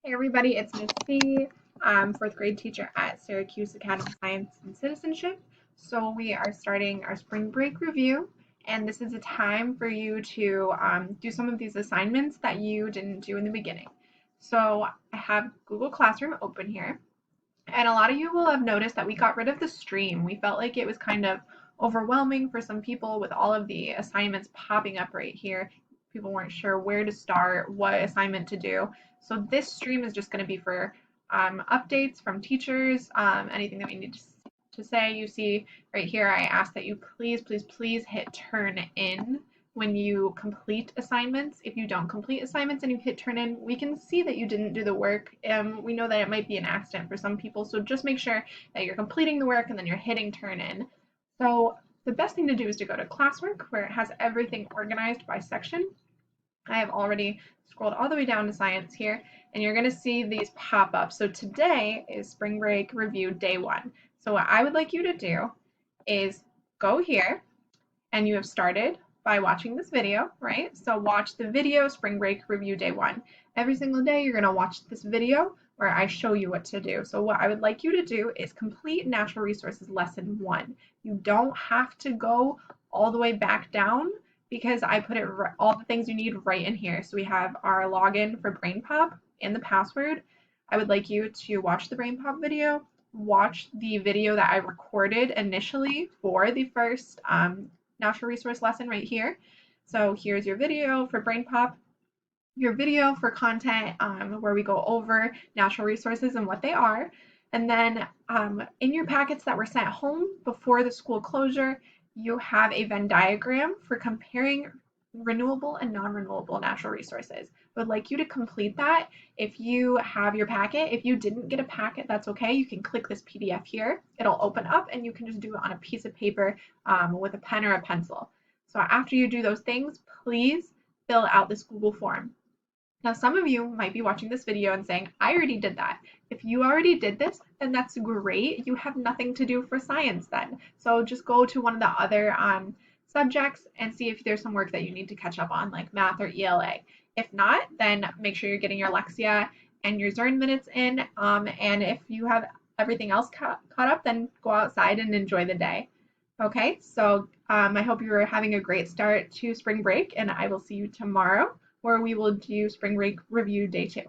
Hey everybody, it's Miss C, fourth grade teacher at Syracuse Academy of Science and Citizenship. So we are starting our spring break review, and this is a time for you to do some of these assignments that you didn't do in the beginning. So I have Google Classroom open here, and a lot of you will have noticed that we got rid of the stream. We felt like it was kind of overwhelming for some people with all of the assignments popping up right here. People weren't sure where to start, what assignment to do. So this stream is just going to be for updates from teachers, anything that we need to say. You see right here, I ask that you please, please, please hit turn in when you complete assignments. If you don't complete assignments and you hit turn in, we can see that you didn't do the work. We know that it might be an accident for some people, so just make sure that you're completing the work and then you're hitting turn in. So the best thing to do is to go to Classwork, where it has everything organized by section. I have already scrolled all the way down to science here, and you're going to see these pop up. So today is spring break review day 1. So what I would like you to do is go here, and you have started by watching this video, right? So watch the video, spring break review day 1. Every single day you're going to watch this video where I show you what to do. So what I would like you to do is complete natural resources lesson 1. You don't have to go all the way back down because I put all the things you need right in here. So we have our login for BrainPop and the password. I would like you to watch the BrainPop video, watch the video that I recorded initially for the first natural resource lesson right here. So here's your video for BrainPop, your video for content where we go over natural resources and what they are. And then in your packets that were sent home before the school closure, you have a Venn diagram for comparing renewable and non-renewable natural resources. I would like you to complete that if you have your packet. If you didn't get a packet, that's okay. You can click this PDF here. It'll open up and you can just do it on a piece of paper with a pen or a pencil. So after you do those things, please fill out this Google form. Now, some of you might be watching this video and saying, I already did that. If you already did this, then that's great. You have nothing to do for science then. So just go to one of the other subjects and see if there's some work that you need to catch up on, like math or ELA. If not, then make sure you're getting your Lexia and your Zern minutes in. And if you have everything else caught up, then go outside and enjoy the day. Okay, so I hope you are having a great start to spring break, and I will see you tomorrow where we will do spring break review day 2.